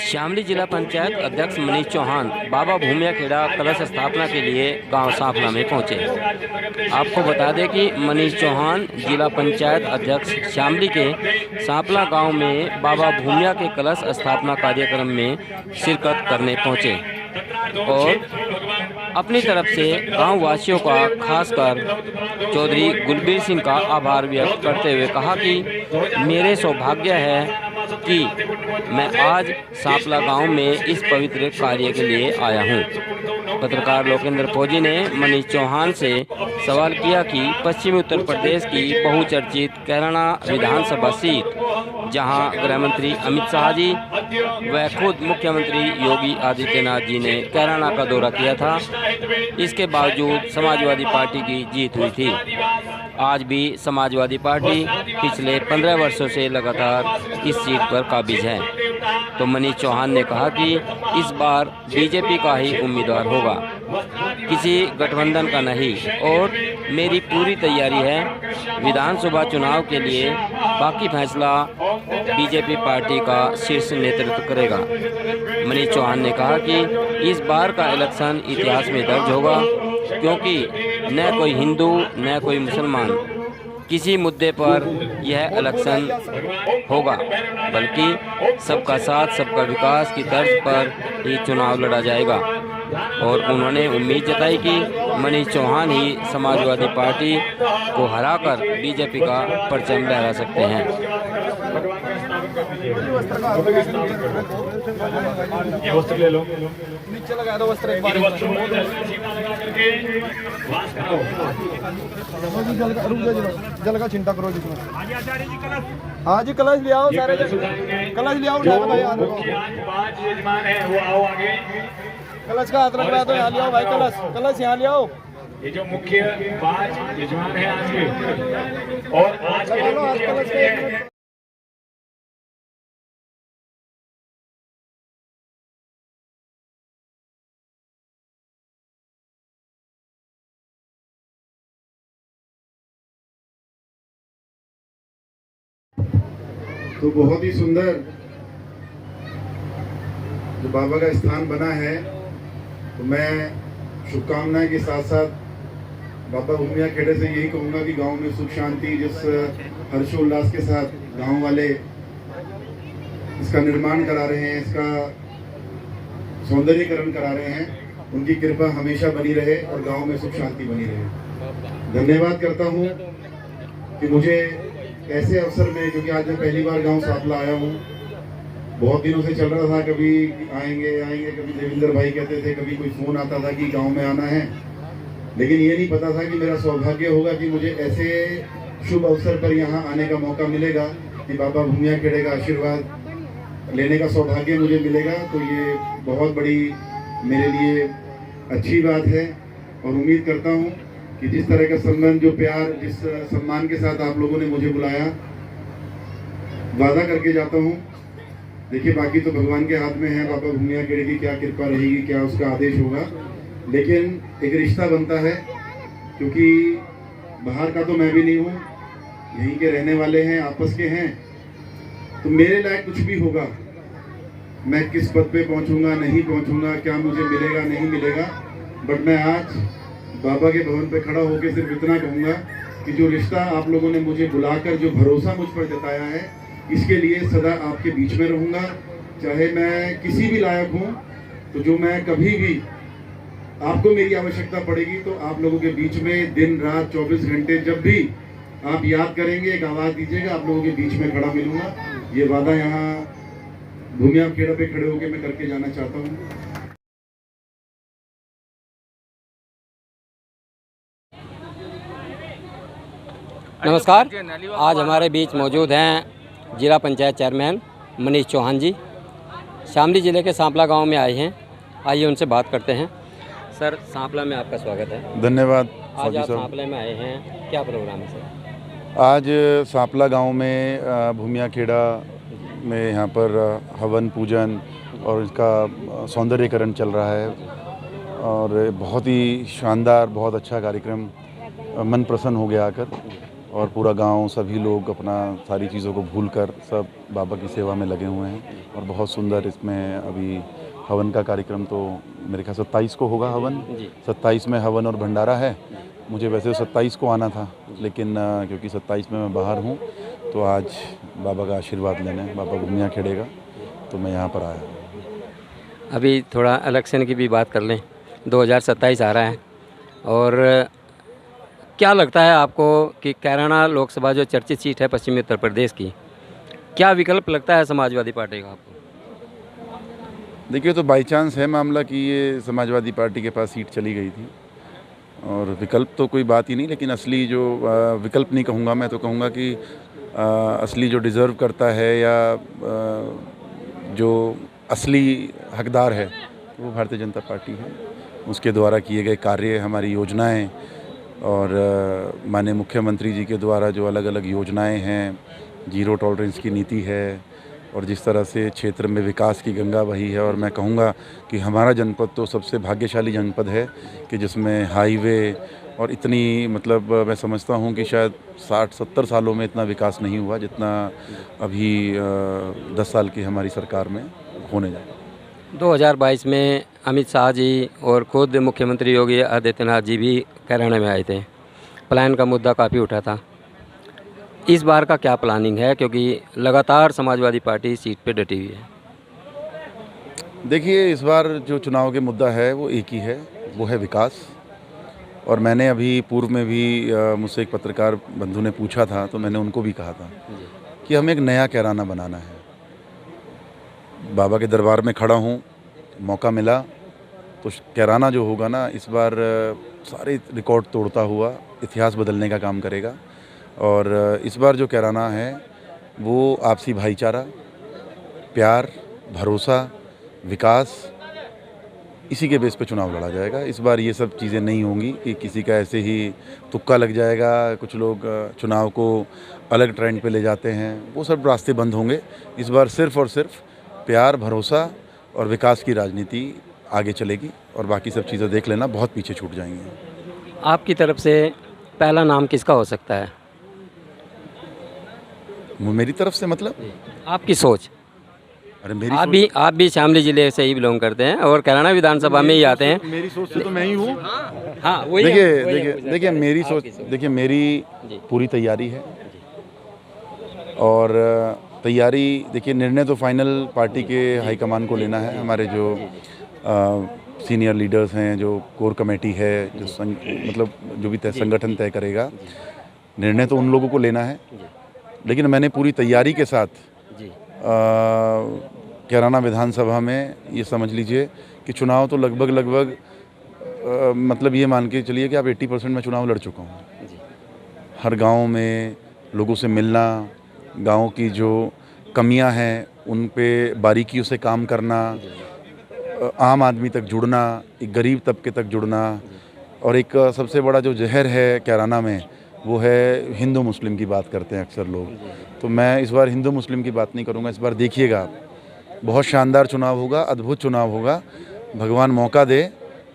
शामली जिला पंचायत अध्यक्ष मनीष चौहान बाबा भूमिया खेड़ा कलश स्थापना के लिए गांव सांपला में पहुंचे। आपको बता दें कि मनीष चौहान जिला पंचायत अध्यक्ष शामली के सांपला गांव में बाबा भूमिया के कलश स्थापना कार्यक्रम में शिरकत करने पहुंचे और अपनी तरफ से गांव वासियों का खासकर चौधरी गुलबीर सिंह का आभार व्यक्त करते हुए कहा कि मेरे सौभाग्य है कि मैं आज सांपला गांव में इस पवित्र कार्य के लिए आया हूं। पत्रकार लोकेंद्र फौजी ने मनीष चौहान से सवाल किया कि पश्चिमी उत्तर प्रदेश की बहुचर्चित कैराना विधानसभा सीट, जहां गृह मंत्री अमित शाह जी व खुद मुख्यमंत्री योगी आदित्यनाथ जी ने कैराना का दौरा किया था, इसके बावजूद समाजवादी पार्टी की जीत हुई थी। आज भी समाजवादी पार्टी पिछले 15 वर्षों से लगातार इस सीट पर काबिज है। तो मनीष चौहान ने कहा कि इस बार बीजेपी का ही उम्मीदवार होगा, किसी गठबंधन का नहीं, और मेरी पूरी तैयारी है। विधानसभा चुनाव के लिए बाकी फैसला बीजेपी पार्टी का शीर्ष नेतृत्व करेगा। मनीष चौहान ने कहा कि इस बार का इलेक्शन इतिहास में दर्ज होगा, क्योंकि न कोई हिंदू न कोई मुसलमान किसी मुद्दे पर यह इलेक्शन होगा, बल्कि सबका साथ सबका विकास की तर्ज पर ही चुनाव लड़ा जाएगा। और उन्होंने उम्मीद जताई कि मनीष चौहान ही समाजवादी पार्टी को हराकर बीजेपी का परचम लहरा सकते हैं। ये वस्त्र ले लो, नीचे लगा दो वस्त्र एक बार। जल का चिंता करो जितना। हाँ जी, कलश ले आओ, सारे कलश ले आओ, भाई पांच यजमान है वो आओ आगे। कलश का हाथ रखवा दो, यहाँ ले आओ भाई, कलश यहाँ ले आओ। ये जो मुख्य 5 यजमान है आज के, और आज के तो बहुत ही सुंदर जो बाबा का स्थान बना है, तो मैं शुभकामनाएं के साथ साथ बाबा भूमिया खेड़े से यही कहूँगा कि गांव में सुख शांति, जिस हर्षोल्लास के साथ गांव वाले इसका निर्माण करा रहे हैं, इसका सौंदर्यीकरण करा रहे हैं, उनकी कृपा हमेशा बनी रहे और गांव में सुख शांति बनी रहे। धन्यवाद करता हूँ कि मुझे ऐसे अवसर में, क्योंकि आज मैं पहली बार गांव सांपला आया हूँ, बहुत दिनों से चल रहा था, कभी आएंगे, कभी देवेंद्र भाई कहते थे, कभी कोई फोन आता था कि गांव में आना है, लेकिन ये नहीं पता था कि मेरा सौभाग्य होगा कि मुझे ऐसे शुभ अवसर पर यहाँ आने का मौका मिलेगा, कि बाबा भूमिया खेड़े का आशीर्वाद लेने का सौभाग्य मुझे मिलेगा। तो ये बहुत बड़ी मेरे लिए अच्छी बात है, और उम्मीद करता हूँ कि जिस तरह का संबंध, जो प्यार, जिस सम्मान के साथ आप लोगों ने मुझे बुलाया, वादा करके जाता हूँ। देखिए, बाकी तो भगवान के हाथ में है, बाबा भूमिया खेड़े की क्या कृपा रहेगी, क्या उसका आदेश होगा, लेकिन एक रिश्ता बनता है, क्योंकि बाहर का तो मैं भी नहीं हूँ, यहीं के रहने वाले हैं, आपस के हैं। तो मेरे लायक कुछ भी होगा, मैं किस पद पे पहुँचूंगा, नहीं पहुँचूंगा, क्या मुझे मिलेगा, नहीं मिलेगा, बट मैं आज बाबा के भवन पे खड़ा होकर सिर्फ इतना कहूँगा कि जो रिश्ता आप लोगों ने मुझे बुलाकर, जो भरोसा मुझ पर जताया है, इसके लिए सदा आपके बीच में रहूँगा। चाहे मैं किसी भी लायक हूँ, तो जो मैं कभी भी आपको मेरी आवश्यकता पड़ेगी, तो आप लोगों के बीच में दिन रात 24 घंटे जब भी आप याद करेंगे, एक आवाज़ दीजिएगा, आप लोगों के बीच में खड़ा मिलूंगा। ये वादा यहाँ भूमिया खेड़ा पे खड़े होकर मैं करके जाना चाहता हूँ। नमस्कार, आज हमारे बीच मौजूद हैं जिला पंचायत चेयरमैन मनीष चौहान जी। शामली ज़िले के सांपला गांव में आए हैं, आइए उनसे बात करते हैं। सर, सांपला में आपका स्वागत है। धन्यवाद। आज आप सांपला में आए हैं, क्या प्रोग्राम है सर? आज सांपला गांव में भूमिया खेड़ा में यहाँ पर हवन पूजन और इसका सौंदर्यीकरण चल रहा है, और बहुत ही शानदार, बहुत अच्छा कार्यक्रम, मन प्रसन्न हो गया आकर। और पूरा गांव, सभी लोग अपना सारी चीज़ों को भूलकर सब बाबा की सेवा में लगे हुए हैं और बहुत सुंदर इसमें अभी हवन का कार्यक्रम तो मेरे ख्याल 27 को होगा हवन। 27 में हवन और भंडारा है। मुझे वैसे 27 को आना था, लेकिन क्योंकि 27 में मैं बाहर हूँ तो आज बाबा का आशीर्वाद लेने बाबा भूमिया खेड़ेगा तो मैं यहाँ पर आया। अभी थोड़ा इलेक्शन की भी बात कर लें। 2027 आ रहा है और क्या लगता है आपको कि कैराना लोकसभा जो चर्चित सीट है पश्चिमी उत्तर प्रदेश की, क्या विकल्प लगता है समाजवादी पार्टी का आपको? देखिए, तो बाई चांस है मामला कि ये समाजवादी पार्टी के पास सीट चली गई थी और विकल्प तो कोई बात ही नहीं, लेकिन असली जो विकल्प नहीं कहूँगा, मैं तो कहूँगा कि असली जो डिज़र्व करता है या जो असली हकदार है वो भारतीय जनता पार्टी है। उसके द्वारा किए गए कार्य, हमारी योजनाएं और माननीय मुख्यमंत्री जी के द्वारा जो अलग अलग योजनाएं हैं, जीरो टॉलरेंस की नीति है और जिस तरह से क्षेत्र में विकास की गंगा बही है। और मैं कहूँगा कि हमारा जनपद तो सबसे भाग्यशाली जनपद है कि जिसमें हाईवे और इतनी मतलब मैं समझता हूँ कि शायद 60-70 सालों में इतना विकास नहीं हुआ जितना अभी 10 साल की हमारी सरकार में होने जा रहा है। 2022 में अमित शाह जी और खुद मुख्यमंत्री योगी आदित्यनाथ जी भी कैराना में आए थे। प्लान का मुद्दा काफ़ी उठा था। इस बार का क्या प्लानिंग है, क्योंकि लगातार समाजवादी पार्टी सीट पे डटी हुई है? देखिए, इस बार जो चुनाव के मुद्दा है वो एक ही है, वो है विकास। और मैंने अभी पूर्व में भी मुझसे एक पत्रकार बंधु ने पूछा था तो मैंने उनको भी कहा था कि हमें एक नया कैराना बनाना है। बाबा के दरबार में खड़ा हूँ, मौका मिला तो कैराना जो होगा ना, इस बार सारे रिकॉर्ड तोड़ता हुआ इतिहास बदलने का काम करेगा। और इस बार जो कैराना है वो आपसी भाईचारा, प्यार, भरोसा, विकास, इसी के बेस पे चुनाव लड़ा जाएगा। इस बार ये सब चीज़ें नहीं होंगी कि किसी का ऐसे ही तुक्का लग जाएगा। कुछ लोग चुनाव को अलग ट्रेंड पे ले जाते हैं, वो सब रास्ते बंद होंगे। इस बार सिर्फ़ और सिर्फ प्यार, भरोसा और विकास की राजनीति आगे चलेगी और बाकी सब चीज़ें देख लेना बहुत पीछे छूट जाएंगी। आपकी तरफ से पहला नाम किसका हो सकता है? मेरी तरफ से मतलब आपकी सोच। अरे मेरी आप भी शामली जिले से ही बिलोंग करते हैं और कैराना विधानसभा में ही आते हैं। मेरी सोच से तो मैं ही हूँ। हाँ, वही देखिए मेरी सोच, देखिए मेरी पूरी तैयारी है और तैयारी, देखिए निर्णय तो फाइनल पार्टी के हाईकमान को लेना है। हमारे जो सीनियर लीडर्स हैं, जो कोर कमेटी है, जो मतलब जो भी संगठन तय करेगा, निर्णय तो उन लोगों को लेना है। लेकिन मैंने पूरी तैयारी के साथ कैराना विधानसभा में ये समझ लीजिए कि चुनाव तो लगभग मतलब ये मान के चलिए कि आप 80% में चुनाव लड़ चुका हूँ। हर गांव में लोगों से मिलना, गांव की जो कमियां हैं उन पे बारीकियों से काम करना, आम आदमी तक जुड़ना, एक गरीब तबके तक जुड़ना। और एक सबसे बड़ा जो जहर है कैराना में वो है हिंदू मुस्लिम की बात करते हैं अक्सर लोग। तो मैं इस बार हिंदू मुस्लिम की बात नहीं करूँगा। इस बार देखिएगा आप, बहुत शानदार चुनाव होगा, अद्भुत चुनाव होगा। भगवान मौका दे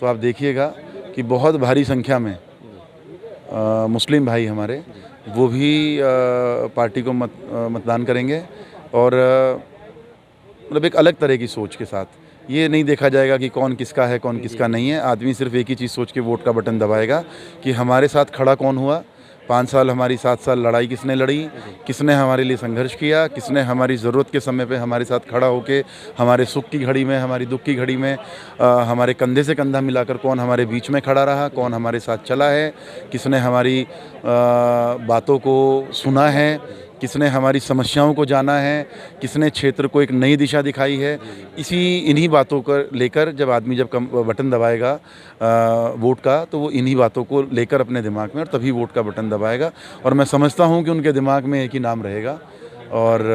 तो आप देखिएगा कि बहुत भारी संख्या में मुस्लिम भाई हमारे वो भी पार्टी को मतदान करेंगे और मतलब एक अलग तरह की सोच के साथ। ये नहीं देखा जाएगा कि कौन किसका है, कौन किसका नहीं है। आदमी सिर्फ एक ही चीज़ सोच के वोट का बटन दबाएगा कि हमारे साथ खड़ा कौन हुआ, 5 साल हमारी 7 साल लड़ाई किसने लड़ी, किसने हमारे लिए संघर्ष किया, किसने हमारी ज़रूरत के समय पे हमारे साथ खड़ा होके हमारे सुख की घड़ी में, हमारी दुख की घड़ी में हमारे कंधे से कंधा मिलाकर कौन हमारे बीच में खड़ा रहा, कौन हमारे साथ चला है, किसने हमारी बातों को सुना है, किसने हमारी समस्याओं को जाना है, किसने क्षेत्र को एक नई दिशा दिखाई है। इन्हीं बातों को लेकर जब आदमी जब बटन दबाएगा वोट का, तो वो इन्हीं बातों को लेकर अपने दिमाग में, और तभी वोट का बटन दबाएगा। और मैं समझता हूँ कि उनके दिमाग में एक ही नाम रहेगा और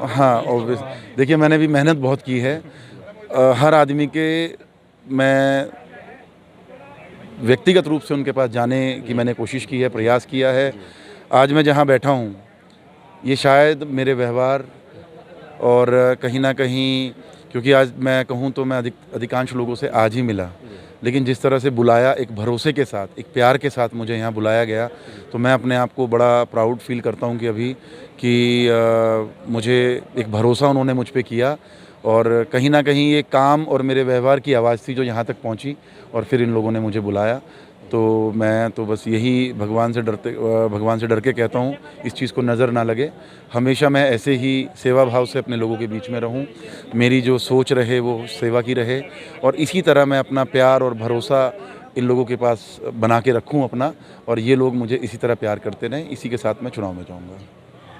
हाँ, ऑब्वियस। देखिए मैंने भी मेहनत बहुत की है। हर आदमी के मैं व्यक्तिगत रूप से उनके पास जाने की मैंने कोशिश की है, प्रयास किया है। आज मैं जहाँ बैठा हूँ ये शायद मेरे व्यवहार और कहीं ना कहीं, क्योंकि आज मैं कहूँ तो मैं अधिकांश लोगों से आज ही मिला, लेकिन जिस तरह से बुलाया, एक भरोसे के साथ, एक प्यार के साथ मुझे यहाँ बुलाया गया, तो मैं अपने आप को बड़ा प्राउड फील करता हूँ कि अभी कि मुझे एक भरोसा उन्होंने मुझ पे किया, और कहीं ना कहीं ये काम और मेरे व्यवहार की आवाज़ थी जो यहाँ तक पहुँची, और फिर इन लोगों ने मुझे बुलाया। तो मैं तो बस यही भगवान से डर के कहता हूँ, इस चीज़ को नज़र ना लगे, हमेशा मैं ऐसे ही सेवा भाव से अपने लोगों के बीच में रहूँ, मेरी जो सोच रहे वो सेवा की रहे, और इसी तरह मैं अपना प्यार और भरोसा इन लोगों के पास बना के रखूँ अपना, और ये लोग मुझे इसी तरह प्यार करते रहें। इसी के साथ मैं चुनाव में जाऊँगा।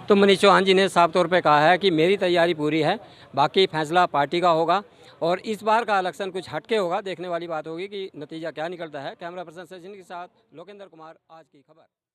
तो मनीष चौहान जी ने साफ तौर पे कहा है कि मेरी तैयारी पूरी है, बाकी फैसला पार्टी का होगा, और इस बार का इलेक्शन कुछ हटके होगा। देखने वाली बात होगी कि नतीजा क्या निकलता है। कैमरा पर्सन सचिन के साथ लोकेंद्र कुमार, आज की खबर।